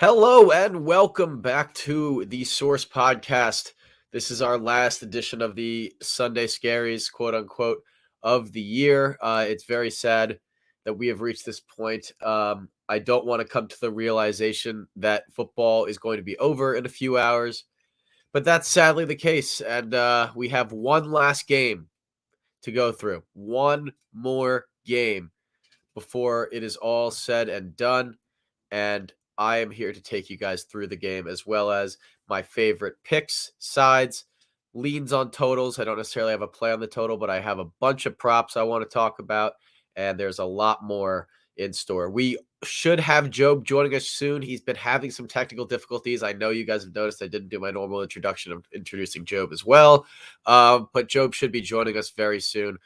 Hello and welcome back to the Source Podcast. This is our last edition of the Sunday Scaries, quote unquote, of the year. It's very sad that we have reached this point. I don't want to come to the realization that football is going to be over in a few hours, but that's sadly the case. And we have one last game to go through, one more game before it is all said and done. And I am here to take you guys through the game as well as my favorite picks, sides, leans on totals. I don't necessarily have a play on the total, but I have a bunch of props I want to talk about, and there's a lot more in store. We should have Job joining us soon. He's been having some technical difficulties. I know you guys have noticed I didn't do my normal introduction of introducing Job as well, but Job should be joining us very soon.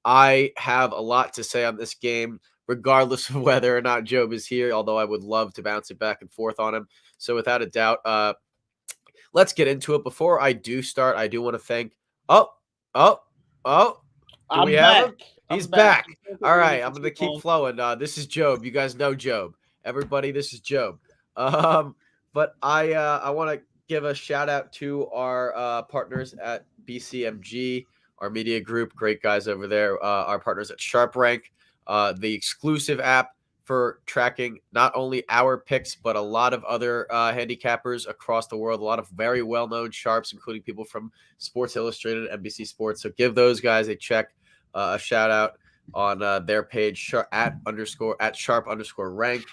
I have a lot to say on this game, regardless of whether or not Job is here, although I would love to bounce it back and forth on him. So without a doubt, let's get into it. Before I do start, I do want to thank oh, oh, oh. Do we have him? He's back. All right, I'm going to keep flowing. This is Job. You guys know Job. Everybody, this is Job. But I want to give a shout out to our partners at BCMG, our media group. Great guys over there. Our partners at SharpRank, the exclusive app for tracking not only our picks, but a lot of other handicappers across the world, a lot of very well-known sharps, including people from Sports Illustrated, NBC Sports. So give those guys a check, a shout out on their page at sharp_rank.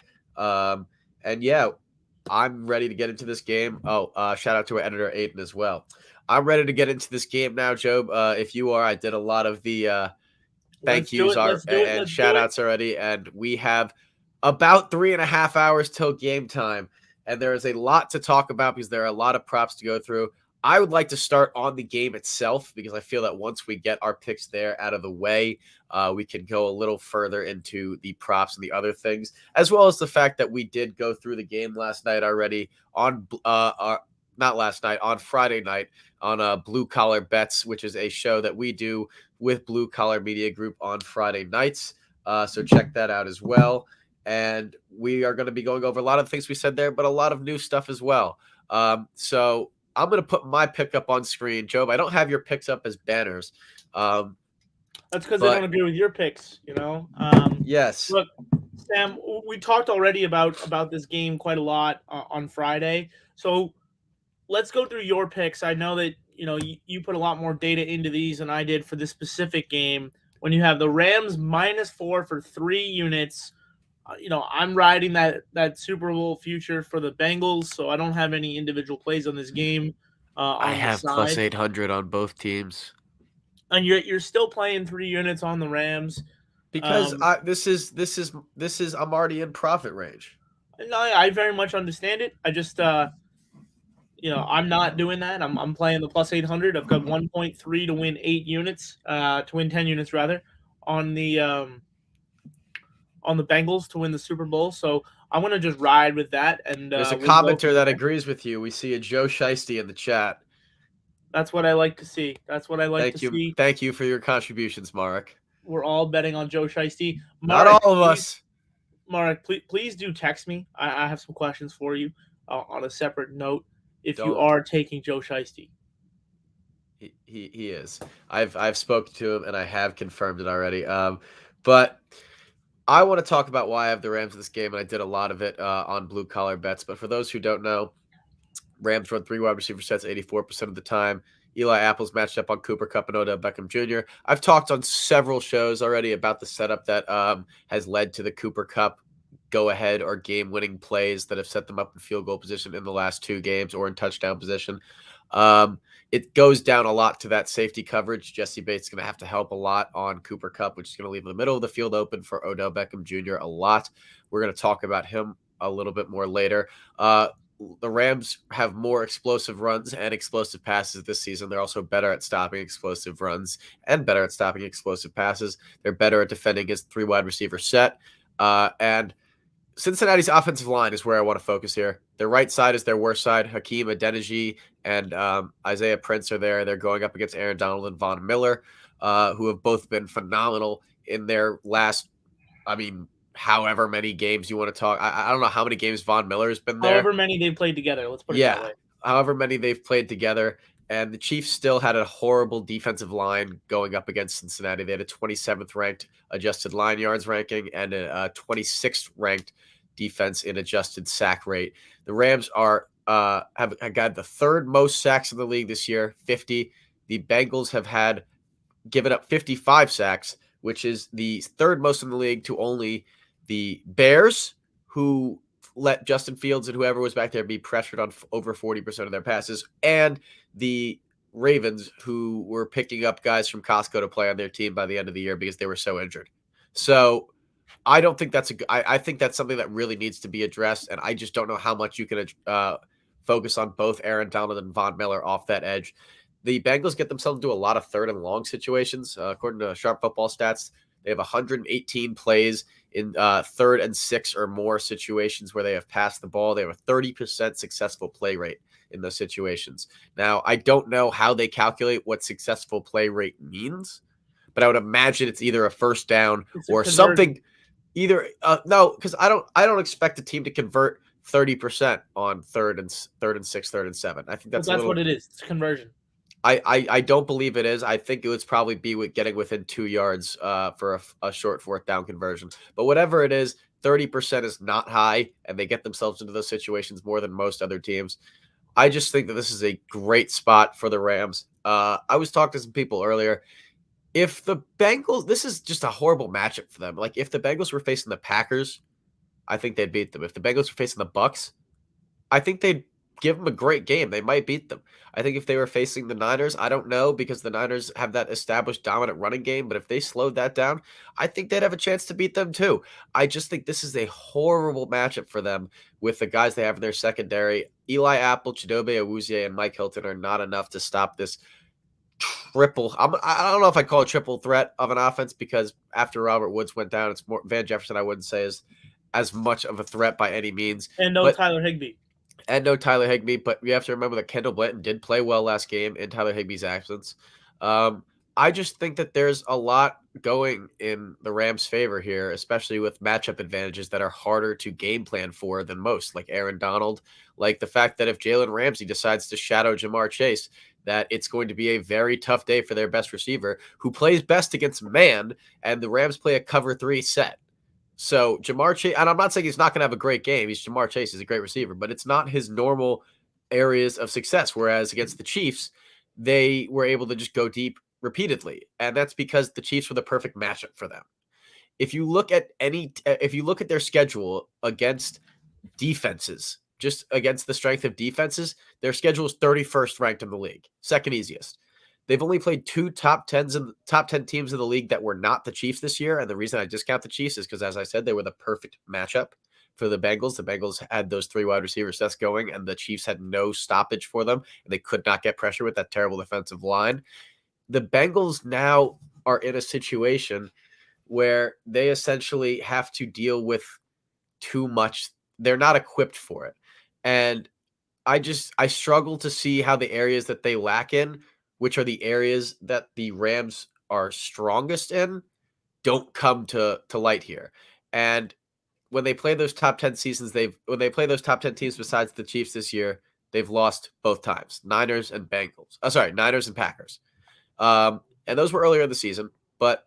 And yeah, I'm ready to get into this game. Shout out to our editor, Aiden, as well. I'm ready to get into this game now, Job. If you are, I did a lot of the thank yous and shout outs already. And we have about 3.5 hours till game time. And there is a lot to talk about because there are a lot of props to go through. I would like to start on the game itself because I feel that once we get our picks there out of the way, we can go a little further into the props and the other things, as well as the fact that we did go through the game last night already on not last night, on Friday night on Blue Collar Bets, which is a show that we do with Blue Collar Media Group on Friday nights. So check that out as well. And we are going to be going over a lot of things we said there, but a lot of new stuff as well. So I'm going to put my pick up on screen. Job, I don't have your picks up as banners. That's because I don't agree with your picks, you know? Yes. Look, Sam, we talked already about this game quite a lot on Friday. So let's go through your picks. I know that, you put a lot more data into these than I did for this specific game. When you have the Rams -4 for 3 units, I'm riding that Super Bowl future for the Bengals, so I don't have any individual plays on this game. I have plus 800 on both teams, and you're still playing 3 units on the Rams because this is I'm already in profit range. No, I very much understand it. I just I'm not doing that. I'm playing the plus 800. I've got 1.3 to win 8 units, to win 10 units rather, on the Bengals to win the Super Bowl. So I want to just ride with that. And there's a commenter that agrees with you. We see a Joe Shiesty in the chat. That's what I like to see. That's what I like to see. Thank you for your contributions, Marek. We're all betting on Joe Shiesty. Not all of us. Marek, please do text me. I have some questions for you on a separate note. If you are taking Joe Shiesty. He is. I've spoken to him and I have confirmed it already. But I want to talk about why I have the Rams in this game, and I did a lot of it on Blue Collar Bets. But for those who don't know, Rams run 3 wide receiver sets 84% of the time. Eli Apple's matched up on Cooper Kupp and Odell Beckham Jr. I've talked on several shows already about the setup that has led to the Cooper Kupp go-ahead or game-winning plays that have set them up in field goal position in the last 2 games or in touchdown position. It goes down a lot to that safety coverage. Jesse Bates is going to have to help a lot on Cooper Kupp, which is going to leave the middle of the field open for Odell Beckham Jr. a lot. We're going to talk about him a little bit more later. The Rams have more explosive runs and explosive passes this season. They're also better at stopping explosive runs and better at stopping explosive passes. They're better at defending his 3 wide receiver set. And Cincinnati's offensive line is where I want to focus here. Their right side is their worst side. Hakeem Adeniji and Isaiah Prince are there. They're going up against Aaron Donald and Von Miller, who have both been phenomenal in their last, however many games you want to talk. I don't know how many games Von Miller's been there. However many they played together, let's put it that Yeah, way. however many they've played together. And the Chiefs still had a horrible defensive line going up against Cincinnati. They had a 27th ranked adjusted line yards ranking and a 26th ranked defense in adjusted sack rate. The Rams have got the third most sacks in the league this year, 50. The Bengals have had given up 55 sacks, which is the third most in the league to only the Bears, who let Justin Fields and whoever was back there be pressured on over 40% of their passes, and the Ravens, who were picking up guys from Costco to play on their team by the end of the year because they were so injured. So I don't think I think that's something that really needs to be addressed, and I just don't know how much you can focus on both Aaron Donald and Von Miller off that edge. The Bengals get themselves into a lot of third and long situations. According to Sharp Football Stats, they have 118 plays in third and 6 or more situations where they have passed the ball. They have a 30% successful play rate in those situations. Now, I don't know how they calculate what successful play rate means, but I would imagine it's either a first down or something. Either no, because I don't expect a team to convert 30% on third and 6, third and 7. I think that's what it is. It's conversion. I don't believe it is. I think it would probably be with getting within 2 yards for a short fourth down conversion. But whatever it is, 30% is not high, and they get themselves into those situations more than most other teams. I just think that this is a great spot for the Rams. I was talking to some people earlier. If the Bengals, this is just a horrible matchup for them. Like if the Bengals were facing the Packers, I think they'd beat them. If the Bengals were facing the Bucks, I think they'd give them a great game. They might beat them. I think if they were facing the Niners, I don't know because the Niners have that established dominant running game. But if they slowed that down, I think they'd have a chance to beat them too. I just think this is a horrible matchup for them with the guys they have in their secondary. Eli Apple, Chidobe Awuzie, and Mike Hilton are not enough to stop this triple. I don't know if I'd call it triple threat of an offense because after Robert Woods went down, it's more Van Jefferson. I wouldn't say is as much of a threat by any means. And no Tyler Higbee. And no Tyler Higbee, but you have to remember that Kendall Blanton did play well last game in Tyler Higbee's absence. I just think that there's a lot going in the Rams' favor here, especially with matchup advantages that are harder to game plan for than most, like Aaron Donald, like the fact that if Jalen Ramsey decides to shadow Jamar Chase, that it's going to be a very tough day for their best receiver who plays best against man, and the Rams play a cover 3 set. So Jamar Chase, and I'm not saying he's not going to have a great game. He's Jamar Chase is a great receiver, but it's not his normal areas of success. Whereas against the Chiefs, they were able to just go deep repeatedly, and that's because the Chiefs were the perfect matchup for them. If you look at their schedule against defenses, just against the strength of defenses, their schedule is 31st ranked in the league, second easiest. They've only played 2 top 10 teams in the league that were not the Chiefs this year. And the reason I discount the Chiefs is because, as I said, they were the perfect matchup for the Bengals. The Bengals had those 3 wide receiver sets going, and the Chiefs had no stoppage for them, and they could not get pressure with that terrible defensive line. The Bengals now are in a situation where they essentially have to deal with too much. They're not equipped for it. And I struggle to see how the areas that they lack in, which are the areas that the Rams are strongest in, don't come to light here. And when they play those top 10 seasons, when they play those top 10 teams besides the Chiefs this year, they've lost both times. Niners and Packers. And those were earlier in the season, but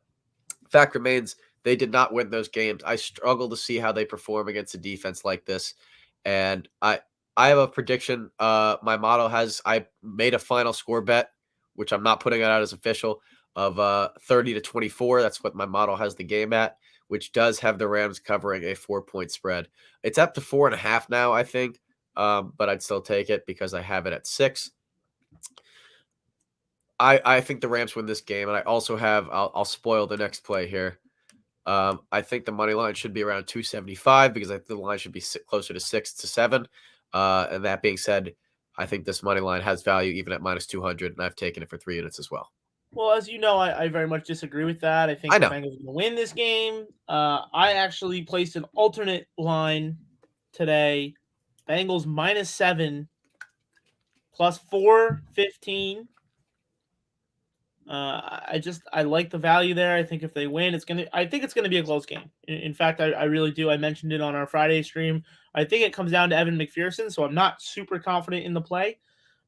fact remains they did not win those games. I struggle to see how they perform against a defense like this. And I have a prediction. My model I made a final score bet, which I'm not putting it out as official, of 30-24. That's what my model has the game at, which does have the Rams covering a 4-point spread. It's up to 4.5 now, I think, but I'd still take it because I have it at 6. I think the Rams win this game, and I also have I'll spoil the next play here. I think the money line should be around 275 because I think the line should be closer to 6 to 7. And that being said, I think this money line has value even at minus 200, and I've taken it for 3 units as well. Well, as you know, I very much disagree with that. I think the Bengals are going to win this game. I actually placed an alternate line today. Bengals -7 +415. I like the value there. I think if they win, I think it's gonna be a close game. In fact, I really do. I mentioned it on our Friday stream. I think it comes down to Evan McPherson, so I'm not super confident in the play.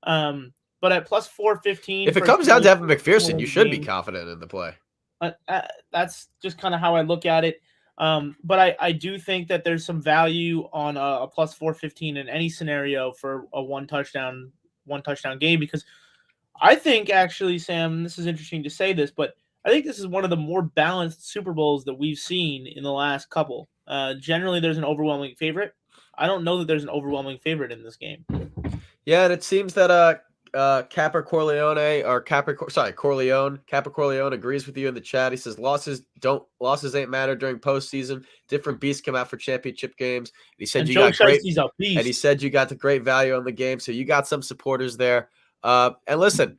But at plus 415, If it for comes down to Evan to McPherson, win you the should be game, confident in the play. that's just kind of how I look at it. But I do think that there's some value on a plus 415 in any scenario for a one touchdown game, because I think, actually, Sam, this is interesting to say this, but I think this is one of the more balanced Super Bowls that we've seen in the last couple. Generally, there's an overwhelming favorite. I don't know that there's an overwhelming favorite in this game. Yeah, and it seems that Corleone agrees with you in the chat. He says losses ain't matter during postseason. Different beasts come out for championship games. And he said And you Joe got great, Shiesty's a beast. and he said you got the great value on the game. So you got some supporters there. And listen,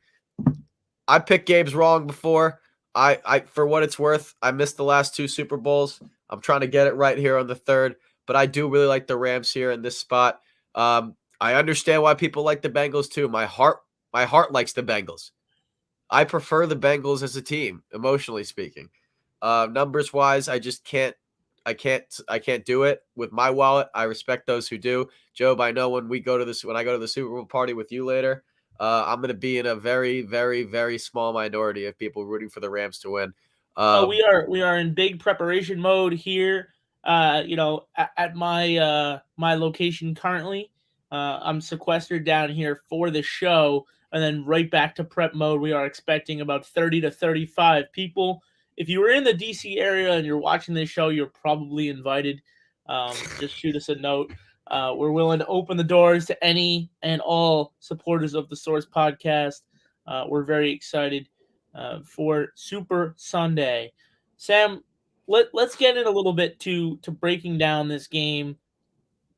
I picked games wrong before. I for what it's worth, I missed the last two Super Bowls. I'm trying to get it right here on the third, but I do really like the Rams here in this spot. I understand why people like the Bengals too. My heart likes the Bengals. I prefer the Bengals as a team, emotionally speaking. Numbers wise, I just can't. I can't do it with my wallet. I respect those who do. Job, I know when I go to the Super Bowl party with you later, I'm going to be in a very, very, very small minority of people rooting for the Rams to win. We are in big preparation mode here. At my my location currently, I'm sequestered down here for the show, and then right back to prep mode. We are expecting about 30 to 35 people. If you were in the DC area and you're watching this show, you're probably invited. Just shoot us a note. We're willing to open the doors to any and all supporters of the Source Podcast. We're very excited for Super Sunday. Sam, let's get in a little bit to breaking down this game.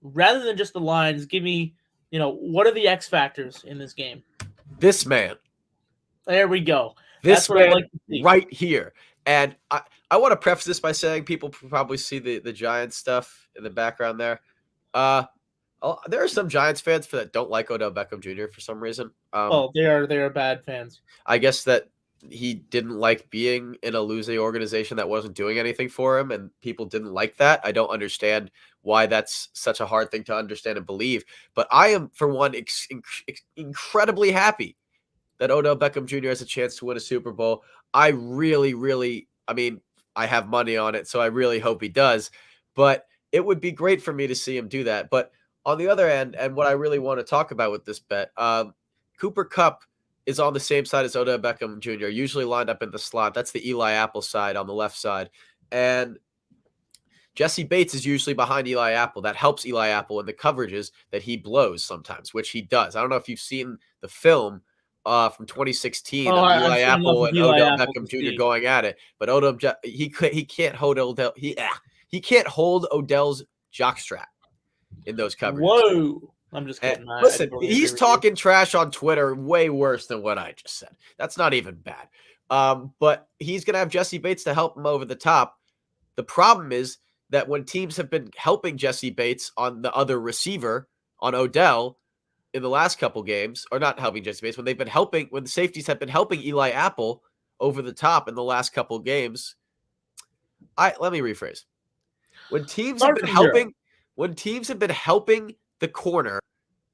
Rather than just the lines, give me, what are the X factors in this game? This man. There we go. This That's what man I like to see. right here. And I want to preface this by saying people probably see the Giants stuff in the background there. There are some Giants fans that don't like Odell Beckham Jr. for some reason. They are bad fans. I guess that he didn't like being in a losing organization that wasn't doing anything for him, and people didn't like that. I don't understand why that's such a hard thing to understand and believe. But I am, for one, incredibly happy that Odell Beckham Jr. has a chance to win a Super Bowl. I really, really, I have money on it, so I really hope he does. But it would be great for me to see him do that. But on the other end, and what I really want to talk about with this bet, Cooper Kupp is on the same side as Odell Beckham Jr., usually lined up in the slot. That's the Eli Apple side on the left side. And Jesse Bates is usually behind Eli Apple. That helps Eli Apple in the coverages that he blows sometimes, which he does. I don't know if you've seen the film from 2016 of Eli Apple and Odell Beckham Jr. going at it, but he can't hold Odell. He can't hold Odell's jockstrap in those coverages. Whoa. I'm just kidding. Listen, he's talking trash on Twitter way worse than what I just said. That's not even bad. But he's going to have Jesse Bates to help him over the top. The problem is that when teams have been helping Jesse Bates on the other receiver, on Odell, in the last couple games, or not helping Jesse Bates, when the safeties have been helping Eli Apple over the top in the last couple games. Let me rephrase. When teams have been helping the corner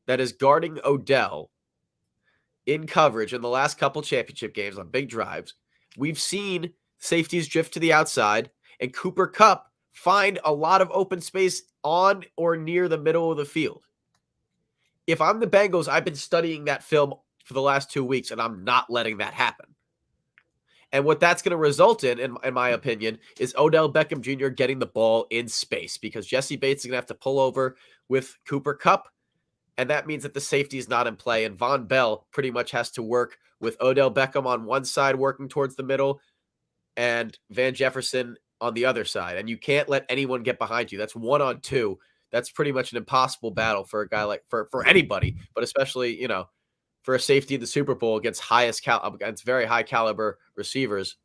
that is guarding Odell in coverage in the last couple championship games on big drives, we've seen safeties drift to the outside and Cooper Kupp find a lot of open space on or near the middle of the field. If I'm the Bengals, I've been studying that film for the last 2 weeks, and I'm not letting that happen. And what that's going to result in my opinion, is Odell Beckham Jr. getting the ball in space, because Jesse Bates is going to have to pull over with Cooper Kupp, and that means that the safety is not in play, and Von Bell pretty much has to work with Odell Beckham on one side working towards the middle and Van Jefferson on the other side, and you can't let anyone get behind you. That's 1-on-2. That's pretty much an impossible battle for a guy like for anybody, but especially, for a safety in the Super Bowl against very high caliber receivers.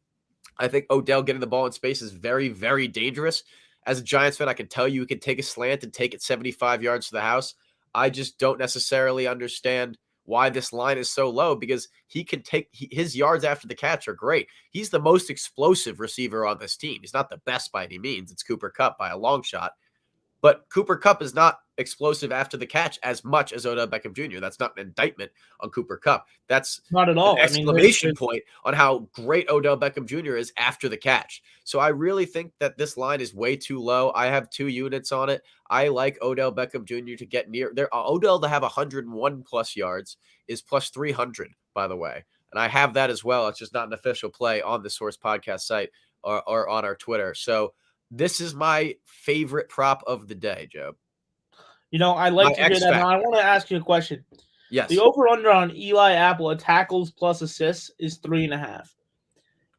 I think Odell getting the ball in space is very, very dangerous. As a Giants fan, I can tell you he can take a slant and take it 75 yards to the house. I just don't necessarily understand why this line is so low, because he can his yards after the catch are great. He's the most explosive receiver on this team. He's not the best by any means. It's Cooper Kupp by a long shot. But Cooper Kupp is not explosive after the catch as much as Odell Beckham Jr. That's not an indictment on Cooper Kupp. That's not at all. an exclamation point on how great Odell Beckham Jr. is after the catch. So I really think that this line is way too low. I have 2 units on it. I like Odell Beckham Jr. to get near there. Odell to have 101 plus yards is plus 300, by the way. And I have that as well. It's just not an official play on the Source Podcast site or on our Twitter. So this is my favorite prop of the day, Joe. I like to hear that. Now, I want to ask you a question. Yes. The over-under on Eli Apple tackles plus assists is 3.5.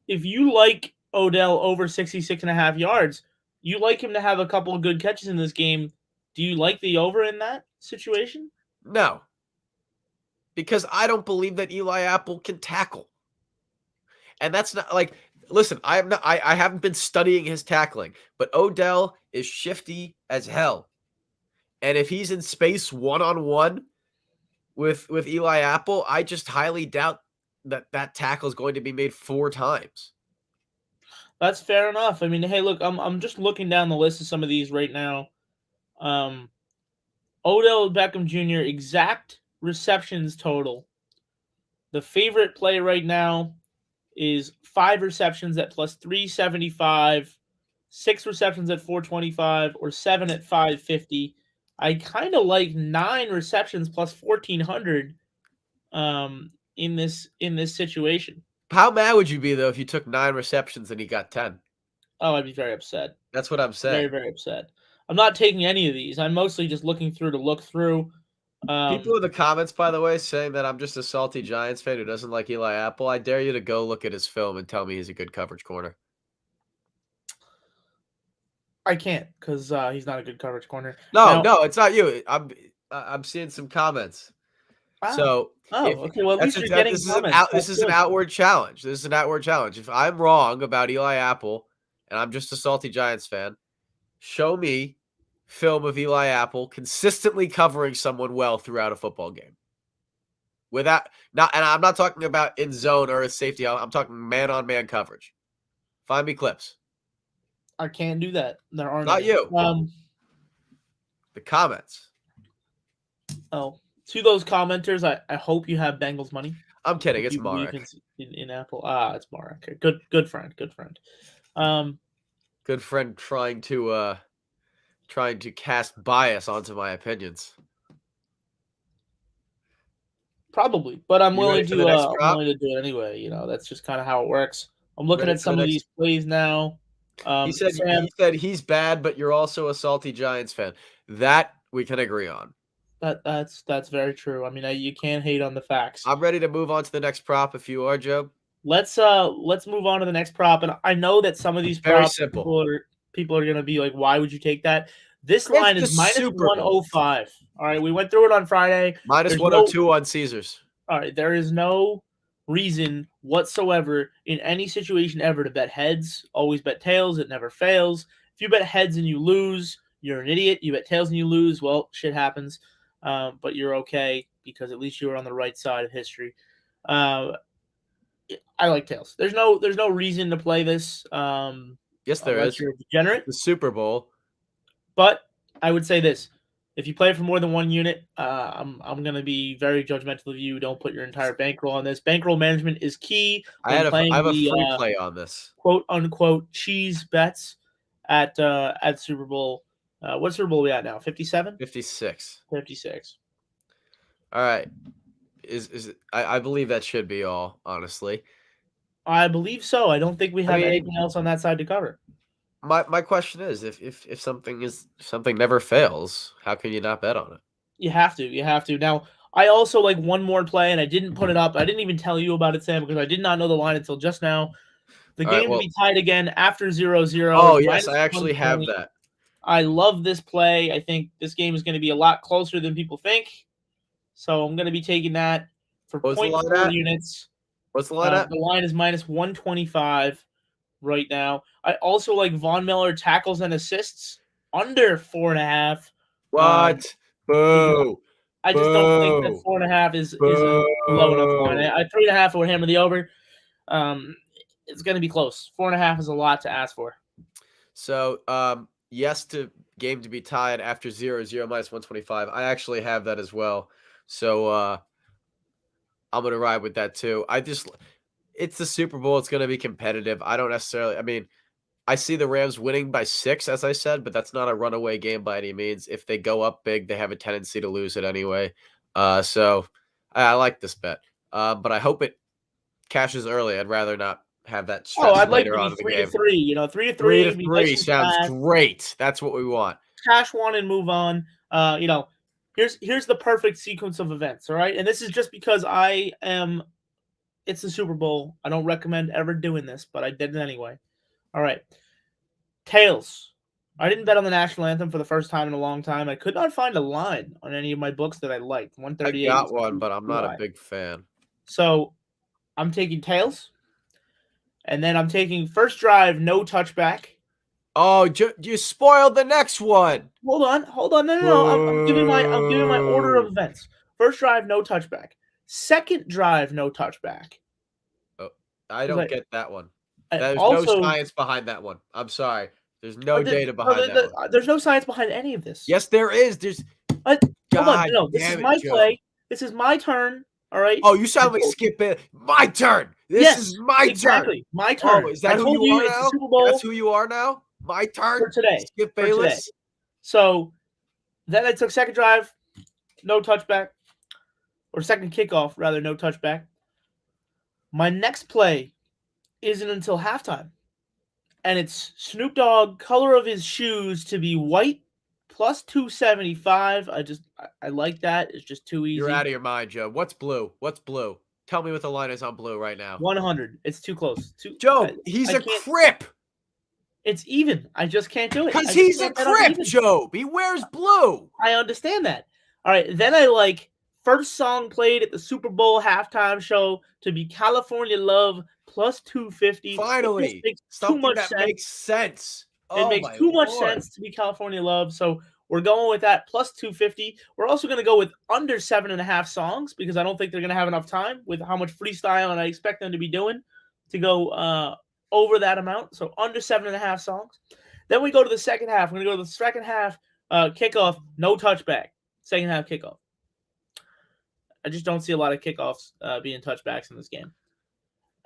If you like Odell over 66.5 yards, you like him to have a couple of good catches in this game. Do you like the over in that situation? No. Because I don't believe that Eli Apple can tackle. And that's not like, listen, I haven't been studying his tackling, but Odell is shifty as hell. And if he's in space one-on-one with Eli Apple, I just highly doubt that tackle is going to be made 4 times. That's fair enough. I mean, hey, look, I'm just looking down the list of some of these right now. Odell Beckham Jr. exact receptions total. The favorite play right now is 5 receptions at plus 375, 6 receptions at 425, or 7 at 550. I kind of like 9 receptions plus 1,400 in this situation. How mad would you be, though, if you took 9 receptions and he got 10? Oh, I'd be very upset. That's what I'm saying. Very, very upset. I'm not taking any of these. I'm mostly just looking through to look through. People in the comments, by the way, saying that I'm just a salty Giants fan who doesn't like Eli Apple. I dare you to go look at his film and tell me he's a good coverage corner. I can't because he's not a good coverage corner. No, it's not you. I'm seeing some comments. Wow. So, okay. Well, at least you're getting comments. This is an outward challenge. This is an outward challenge. If I'm wrong about Eli Apple and I'm just a salty Giants fan, show me film of Eli Apple consistently covering someone well throughout a football game. And I'm not talking about in zone or a safety. I'm talking man-on-man coverage. Find me clips. I can't do that. There aren't. Not you. The comments. Oh, to those commenters, I hope you have Bengals money. I'm kidding. It's Marek. In Apple. It's Marek. Okay. Good friend. Good friend. Good friend trying to cast bias onto my opinions. Probably, but I'm willing to do it anyway. That's just kind of how it works. I'm looking at some of these plays now. He said he's bad, but you're also a salty Giants fan. That we can agree on. That's very true. I mean, you can't hate on the facts. I'm ready to move on to the next prop if you are, Joe. Let's move on to the next prop. And I know that some of these props people are going to be like, why would you take that? This line is minus 105. All right, we went through it on Friday. Minus 102 on Caesars. All right, there is no reason whatsoever in any situation ever to bet heads. Always bet tails. It never fails. If you bet heads and you lose, you're an idiot. You bet tails and you lose, well, shit happens. But you're okay because at least you were on the right side of history. I like tails. There's no reason to play this. Yes, there is. You're a degenerate. The Super Bowl. But I would say this. If you play for more than one unit, I'm going to be very judgmental of you. Don't put your entire bankroll on this. Bankroll management is key. I have a free play on this. Quote unquote cheese bets at Super Bowl. What Super Bowl are we at now? 57? 56. 56. All right. I believe that should be all, honestly. I believe so. I don't think we have anything else on that side to cover. My question is, if something never fails, how can you not bet on it? You have to. Now, I also like one more play, and I didn't put it up. I didn't even tell you about it, Sam, because I did not know the line until just now. The game will be tied again after 0-0. Oh, yes, I actually have that. I love this play. I think this game is going to be a lot closer than people think. So I'm going to be taking that for 0.4 units. What's the line at? The line is minus 125 right now. I also like Von Miller tackles and assists under 4.5. What? Boo. I just don't think that 4.5 is a low enough line. I 3.5 would hammer the over. It's going to be close. 4.5 is a lot to ask for. So, yes to game to be tied after 0-0 minus 125. I actually have that as well. So, I'm going to ride with that too. It's the Super Bowl. It's going to be competitive. I mean, I see the Rams winning by 6, as I said, but that's not a runaway game by any means. If they go up big, they have a tendency to lose it anyway. So I like this bet. But I hope it cashes early. I'd rather not have that stress I'd like later to on be in the game. 3-3. 3-3. 3-3 sounds great. That's what we want. Cash one and move on. Here's the perfect sequence of events. All right, and this is just because it's the Super Bowl. I don't recommend ever doing this, but I did it anyway. All right. Tails. I didn't bet on the national anthem for the first time in a long time. I could not find a line on any of my books that I liked. 138. I got one, but I'm not a big fan. So I'm taking Tails. And then I'm taking first drive, no touchback. Oh, you spoiled the next one. Hold on. No. I'm giving my order of events. First drive, no touchback. Second drive, no touchback. Oh, I don't get that one. There's also, no science behind that one. I'm sorry. There's no data behind that one. There's no science behind any of this. Yes, there is. Hold on. No, this is my play. This is my turn. All right. Oh, you sound like Skip Bayless. My turn. This is my turn. My turn. Oh, is that who you are now? Super Bowl. That's who you are now? My turn? For today. Skip Bayless? Today. So then I took second drive, no touchback. Or second kickoff, rather, no touchback. My next play isn't until halftime. And it's Snoop Dogg, color of his shoes to be white, plus 275. I like that. It's just too easy. You're out of your mind, Joe. What's blue? Tell me what the line is on blue right now. 100. It's too close. Joe, he's a Crip. It's even. I just can't do it. Because he's a Crip, Joe. He wears blue. I understand that. All right. Then I like first song played at the Super Bowl halftime show to be California Love plus 250. Finally. Something that makes sense. It makes too much sense to be California Love. So we're going with that plus 250. We're also going to go with under 7.5 songs because I don't think they're going to have enough time with how much freestyle and I expect them to be doing to go over that amount. So under 7.5 songs. Then we go to the second half. We're going to go to the second half kickoff, no touchback. Second half kickoff. I just don't see a lot of kickoffs being touchbacks in this game.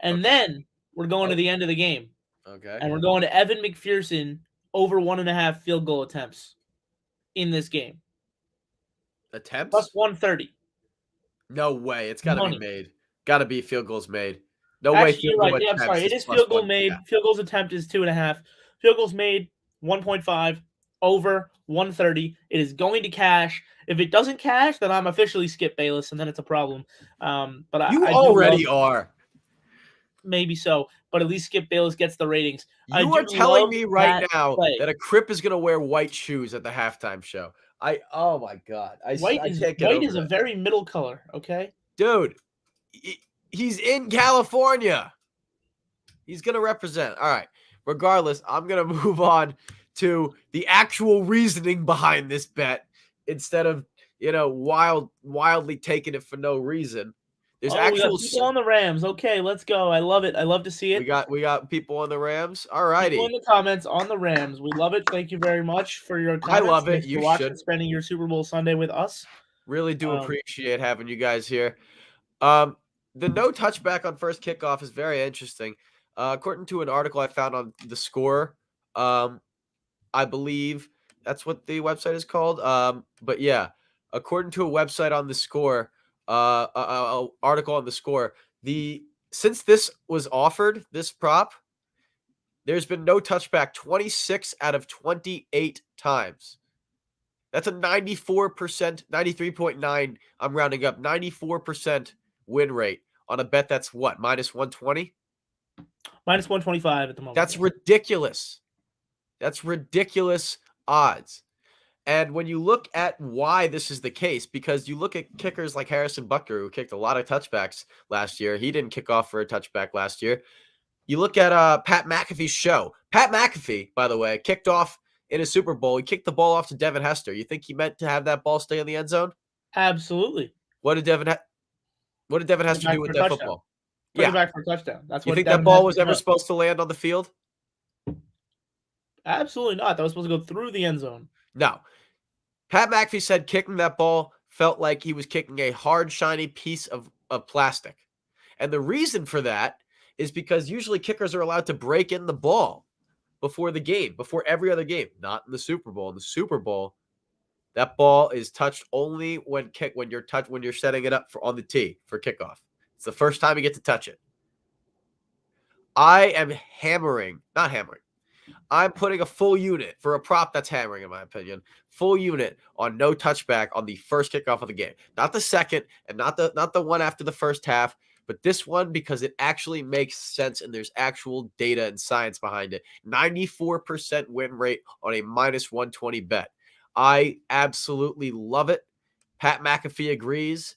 And then we're going to the end of the game. Okay. And we're going to Evan McPherson over 1.5 field goal attempts in this game. Attempts? Plus 130. No way. It's got to be made. Got to be field goals made. No Actually, way field goal attempts. I'm sorry. It is field goal made. Yeah. Field goals attempt is 2.5. Field goals made 1.5 over 130. It is going to cash. If it doesn't cash, then I'm officially Skip Bayless, and then it's a problem. But you already are. Maybe so, but at least Skip Bayless gets the ratings. You are telling me right now that a Crip is going to wear white shoes at the halftime show. Oh my God. White is a very middle color, okay? Dude, he's in California. He's going to represent. All right. Regardless, I'm going to move on to the actual reasoning behind this bet instead of, wildly taking it for no reason. There's actual people on the Rams. Okay, let's go. I love it. I love to see it. We got people on the Rams. All righty. People in the comments on the Rams. We love it. Thank you very much for your comments. I love it. You should spending your Super Bowl Sunday with us. Really do appreciate having you guys here. The no touchback on first kickoff is very interesting. According to an article I found on The Score, I believe that's what the website is called. But yeah, according to a website on The Score, article on The Score, since this was offered, this prop, there's been no touchback 26 out of 28 times. That's a 94%, 93.9, I'm rounding up, 94% win rate on a bet that's what, minus 120? Minus 125 at the moment. That's ridiculous. That's ridiculous odds. And when you look at why this is the case, because you look at kickers like Harrison Butker, who kicked a lot of touchbacks last year. He didn't kick off for a touchback last year. You look at Pat McAfee's show. Pat McAfee, by the way, kicked off in a Super Bowl. He kicked the ball off to Devin Hester. You think he meant to have that ball stay in the end zone? Absolutely. What did Devin Put has it to do back with for a that touchdown. football? Put it Yeah. back for a touchdown. That's You what think that Devin has ball to was do. ever supposed to land on the field? Absolutely not. That was supposed to go through the end zone. No. Pat McAfee said kicking that ball felt like he was kicking a hard, shiny piece of plastic. And the reason for that is because usually kickers are allowed to break in the ball before the game, before every other game, not in the Super Bowl. In the Super Bowl, that ball is touched only when you're setting it up on the tee for kickoff. It's the first time you get to touch it. I am not hammering. I'm putting a full unit for a prop that's hammering, in my opinion. Full unit on no touchback on the first kickoff of the game, not the second, and not the one after the first half, but this one because it actually makes sense and there's actual data and science behind it. 94% win rate on a minus 120 bet. I absolutely love it. Pat McAfee agrees,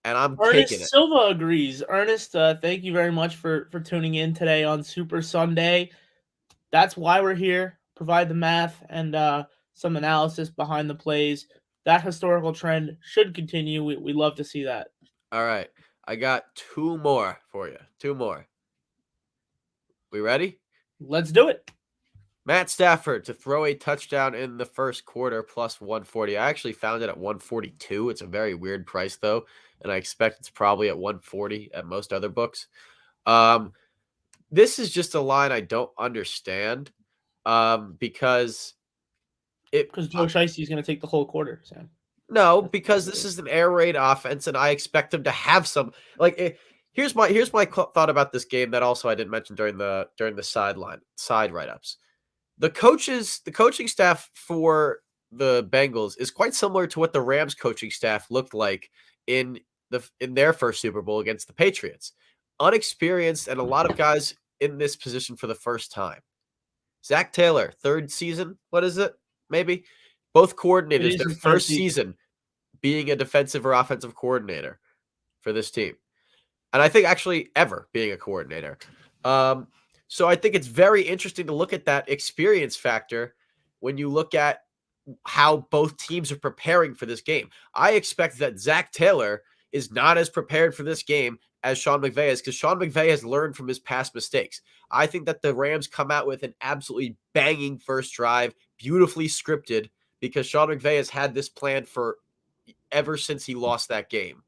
and I'm taking Ernest it. Silva agrees. Ernest, thank you very much for tuning in today on Super Sunday. That's why we're here. Provide the math and some analysis behind the plays. That historical trend should continue. We love to see that. All right. I got two more for you. Two more. We ready? Let's do it. Matt Stafford to throw a touchdown in the first quarter plus 140. I actually found it at 142. It's a very weird price though, and I expect it's probably at 140 at most other books. This is just a line I don't understand because Joe Shiesty is going to take the whole quarter, Sam. No, because this is an air raid offense, and I expect him to have some. Here's my thought about this game that also I didn't mention during the side write ups. The coaching staff for the Bengals is quite similar to what the Rams coaching staff looked like in their first Super Bowl against the Patriots. Unexperienced and a lot of guys in this position for the first time. Zach Taylor, third season. What is it? Maybe both coordinators, their first season being a defensive or offensive coordinator for this team. And I think actually ever being a coordinator. So I think it's very interesting to look at that experience factor when you look at how both teams are preparing for this game. I expect that Zach Taylor is not as prepared for this game as Sean McVay is, because Sean McVay has learned from his past mistakes. I think that the Rams come out with an absolutely banging first drive, beautifully scripted, because Sean McVay has had this plan for ever since he lost that game.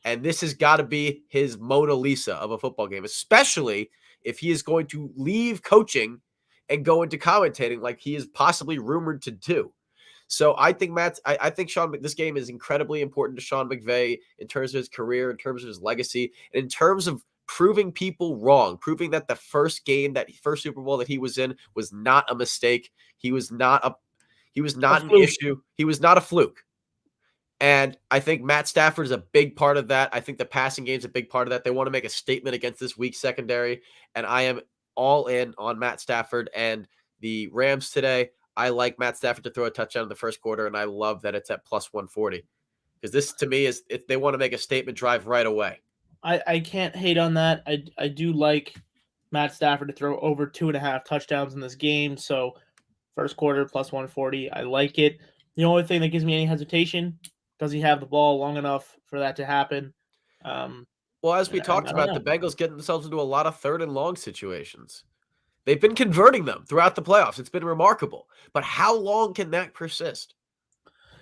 And this has got to be his Mona Lisa of a football game, especially if he is going to leave coaching and go into commentating like he is possibly rumored to do. So I think this game is incredibly important to Sean McVay in terms of his career, in terms of his legacy, and in terms of proving people wrong, proving that the first Super Bowl that he was in was not a mistake. He was not an issue. He was not a fluke. And I think Matt Stafford is a big part of that. I think the passing game is a big part of that. They want to make a statement against this weak secondary, and I am all in on Matt Stafford and the Rams today. I like Matt Stafford to throw a touchdown in the first quarter, and I love that it's at plus 140 because this to me is if they want to make a statement drive right away. I can't hate on that. I do like Matt Stafford to throw over 2.5 touchdowns in this game. So first quarter plus 140, I like it. The only thing that gives me any hesitation, does he have the ball long enough for that to happen? Well, as we talked about, the Bengals getting themselves into a lot of third and long situations. They've been converting them throughout the playoffs. It's been remarkable. But how long can that persist?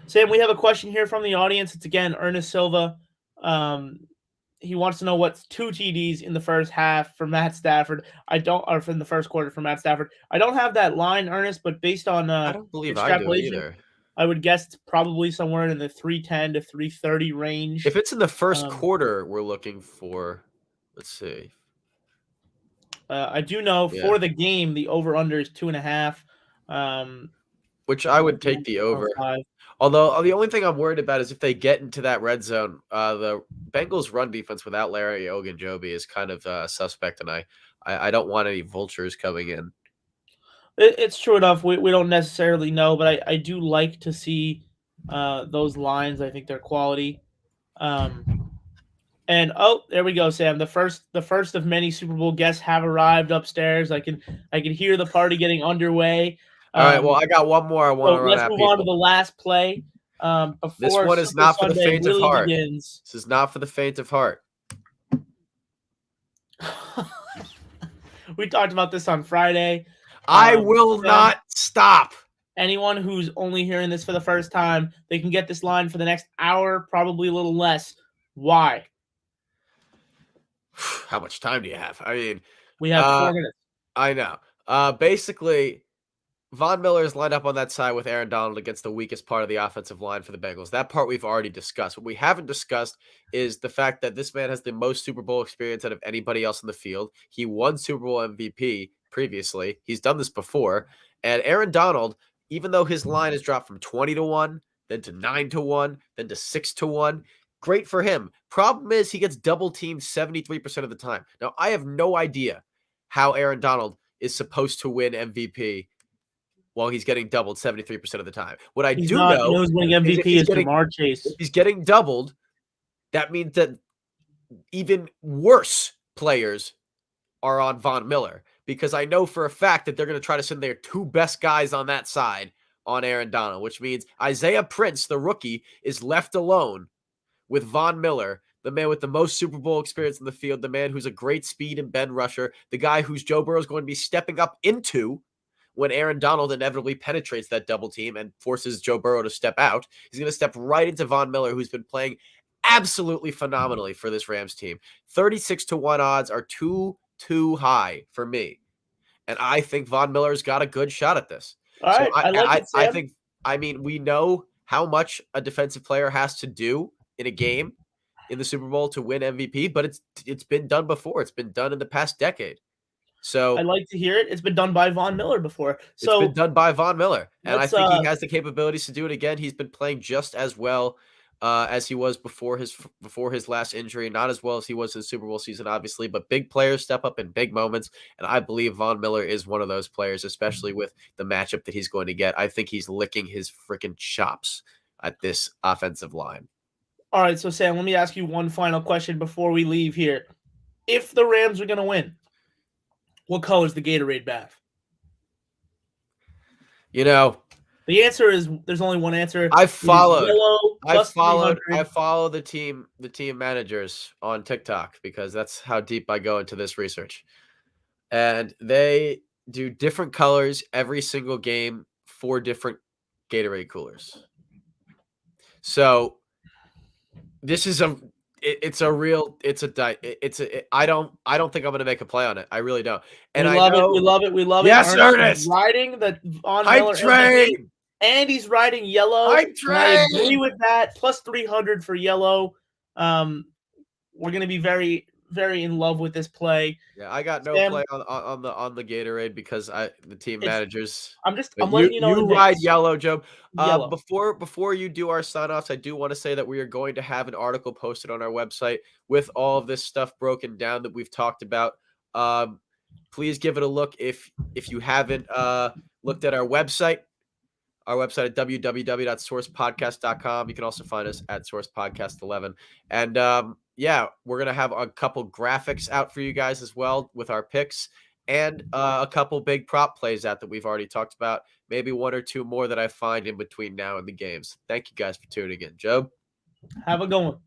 Sam, we have a question here from the audience. It's again Ernest Silva. He wants to know what's 2 TDs in the first half for Matt Stafford. Or in the first quarter for Matt Stafford. I don't have that line, Ernest, but based on I don't believe I do either. I would guess it's probably somewhere in the 310 to 330 range. If it's in the first quarter, we're looking for, let's see. I do know for the game, the over-under is 2.5. Which I would take the over. 5. Although the only thing I'm worried about is if they get into that red zone, the Bengals' run defense without Larry Ogunjobi is kind of suspect, and I don't want any vultures coming in. It's true enough. We don't necessarily know, but I do like to see those lines. I think they're quality. And there we go, Sam. The first of many Super Bowl guests have arrived upstairs. I can hear the party getting underway. All right. Well, I got one more I want to run at people. Let's move on to the last play. before This one is Super not for the Sunday faint of really heart. begins. This is not for the faint of heart. We talked about this on Friday. I will not stop. Anyone who's only hearing this for the first time, they can get this line for the next hour, probably a little less. Why? How much time do you have? I mean, we have 4 minutes. I know. Basically, Von Miller is lined up on that side with Aaron Donald against the weakest part of the offensive line for the Bengals. That part we've already discussed. What we haven't discussed is the fact that this man has the most Super Bowl experience out of anybody else in the field. He won Super Bowl MVP previously. He's done this before. And Aaron Donald, even though his line has dropped from 20-1, then to 9-1, then to 6-1, great for him. Problem is he gets double teamed 73% of the time. Now, I have no idea how Aaron Donald is supposed to win MVP while he's getting doubled 73% of the time. What I do know, you know who's winning MVP is Ja'Marr Chase. If he's getting doubled, that means that even worse players are on Von Miller, because I know for a fact that they're going to try to send their 2 best guys on that side on Aaron Donald, which means Isaiah Prince, the rookie, is left alone with Von Miller, the man with the most Super Bowl experience in the field, the man who's a great speed and bend rusher, the guy who's Joe Burrow is going to be stepping up into when Aaron Donald inevitably penetrates that double team and forces Joe Burrow to step out. He's going to step right into Von Miller, who's been playing absolutely phenomenally for this Rams team. 36-1 odds are too high for me. And I think Von Miller's got a good shot at this. All right, I like it, Sam. I mean, we know how much a defensive player has to do in a game in the Super Bowl to win MVP, but it's been done before. It's been done in the past decade. So I'd like to hear it. It's been done by Von Miller before. So it's been done by Von Miller, and I think he has the capabilities to do it again. He's been playing just as well as he was before his last injury. Not as well as he was in the Super Bowl season, obviously, but big players step up in big moments, and I believe Von Miller is one of those players, especially with the matchup that he's going to get. I think he's licking his freaking chops at this offensive line. All right, so Sam, let me ask you one final question before we leave here. If the Rams are going to win, what color is the Gatorade bath? You know, the answer is there's only one answer. I follow the team managers on TikTok because that's how deep I go into this research. And they do different colors every single game for different Gatorade coolers. So this is I don't think I'm going to make a play on it. I really don't. And we love it. Yes, Ernest. Riding the on Miller train. And he's riding yellow. I agree with that. Plus 300 for yellow. We're going to be very, very in love with this play. Yeah, I got no play on the Gatorade because the team managers. I'm letting you know. You ride yellow, Joe. Yellow. Before you do our sign-offs, I do want to say that we are going to have an article posted on our website with all of this stuff broken down that we've talked about. Please give it a look if you haven't looked at our website. Our website at www.sourcepodcast.com. You can also find us at sourcepodcast11. And yeah, we're going to have a couple graphics out for you guys as well with our picks and a couple big prop plays out that we've already talked about. Maybe 1 or 2 more that I find in between now and the games. Thank you guys for tuning in. Joe? Have a good one.